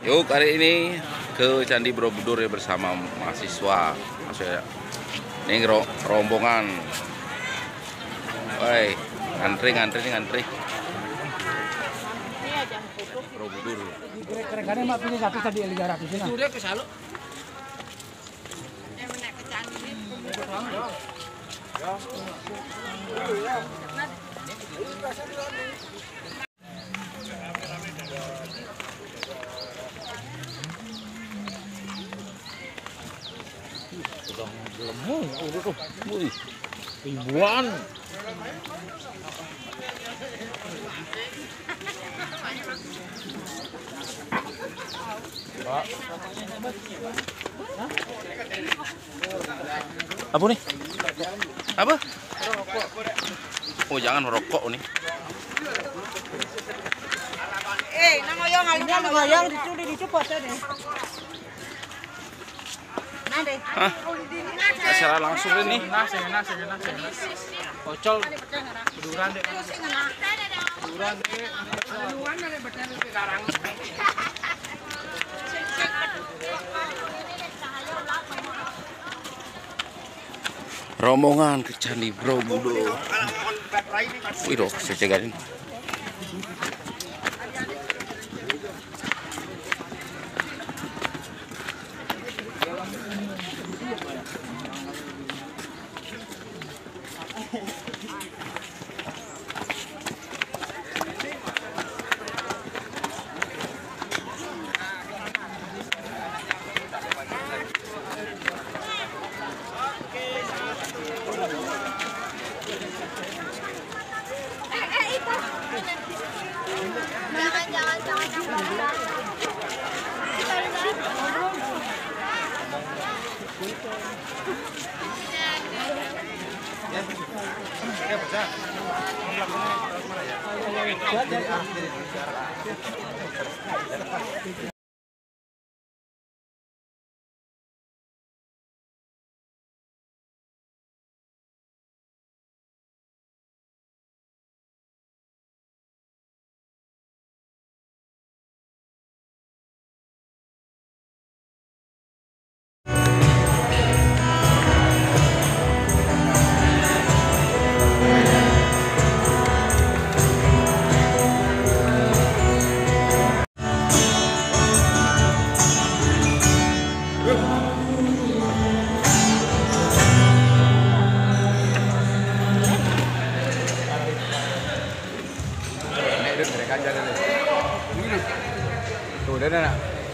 Yuk hari ini ke Candi Borobudur ya bersama mahasiswa. Maksudnya ini rombongan. Woi, ngantri. Borobudur. Keren-keren mak punya satu tadi 300 ini. Sudah ke Salo. Ribuan. Apa nih? Apa? Oh jangan rokok nih. Nangoyong alihnya ngoyong dicoba deh. Nade. Hah? Secara langsung ini. Nasi. Ocol. Keduran deh. Keduran deh. Keduran dari benar ke Karang. Rombongan ke Candi Borobudur. Wih dong, saya cegarin.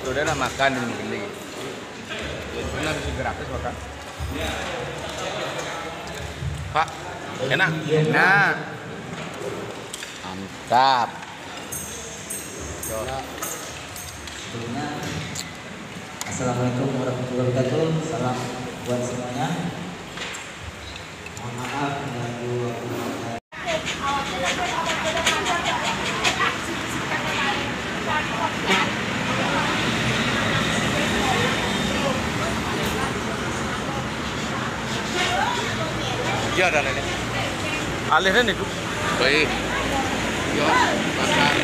Tuh dia nak makan ini gini. Enak bisa gratis makan. Pak, enak. Enak. Mantap. Sebelumnya, Assalamualaikum warahmatullahi wabarakatuh. Salam buat semuanya. Mohon maaf mengganggu waktu makan. Iya ada ini. Alihnya itu. Baik. Yo, makan.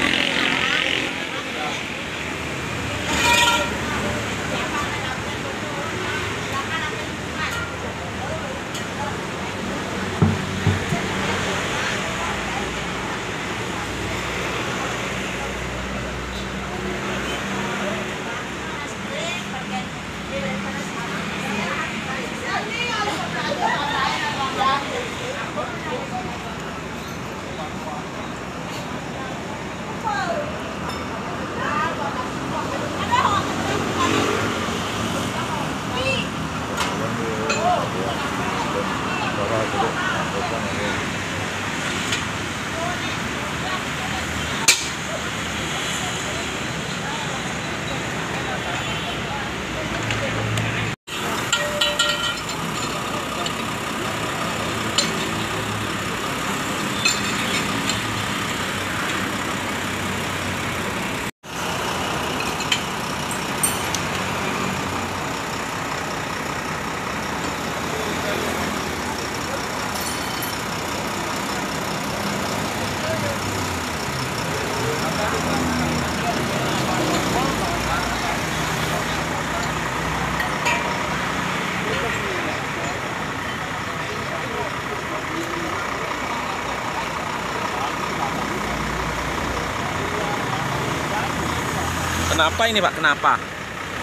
Kenapa ini Pak? Kenapa?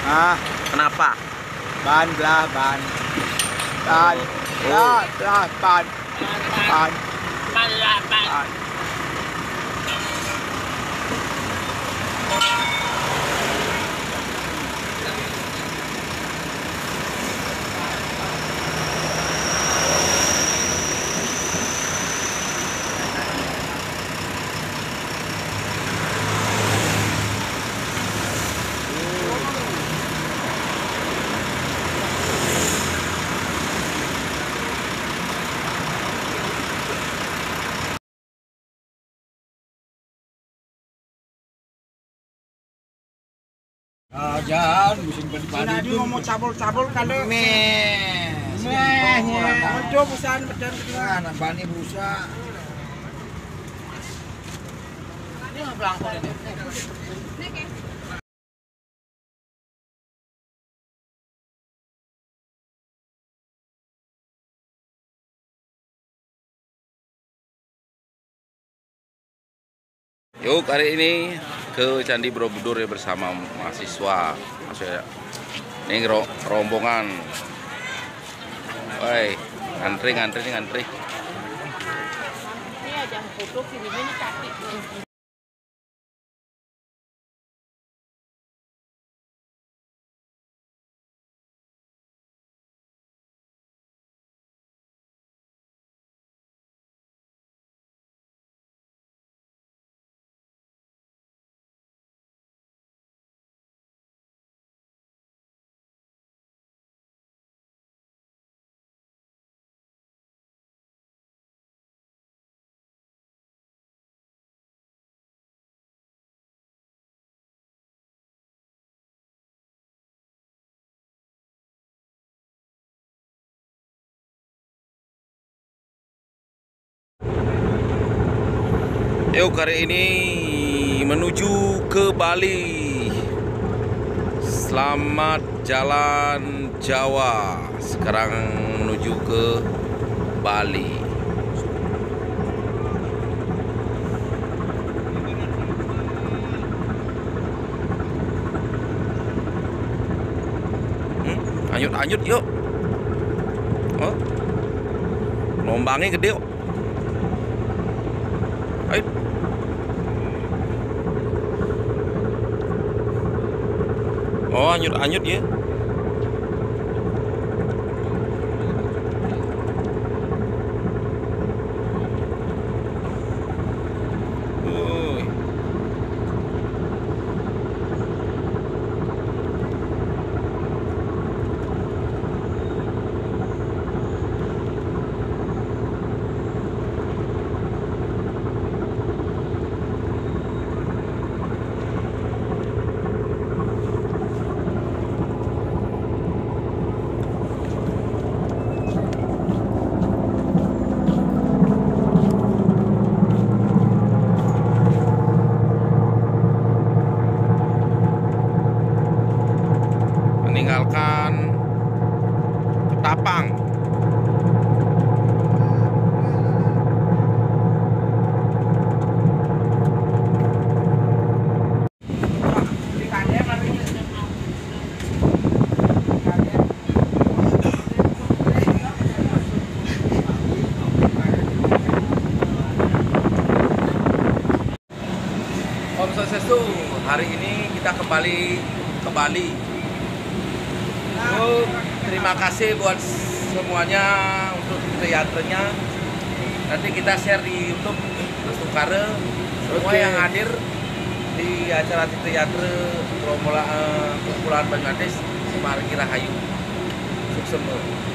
Ah, Kenapa? ban belah ban. Ban. Belah ban. Ban. Ban. Jangan musim padi-padi Tadi ngomong cabul-cabul kali. meh. Ojo pesan pedan kedua. Anak bani berusaha. Ini nggak belangkon ini. Yuk hari ini ke Candi Borobudur ya bersama mahasiswa. Maksudnya ini rombongan. Woi, ngantri. Ini aja foto filmnya ini kaki. Yuk hari ini menuju ke Bali. Selamat jalan Jawa. Sekarang menuju ke Bali. Anyut yuk. Oh. Lombangnya gede kok. Ayo. Oh, anyut ya. Woi. Meninggalkan Ketapang. Om Swastiastu, hari ini kita kembali ke Bali. Terima kasih buat semuanya untuk teaternya. Nanti kita share di YouTube Astukare. Semua yang hadir di acara teater Kumpulan Bangladesh Semarang Rahayu. Sukses.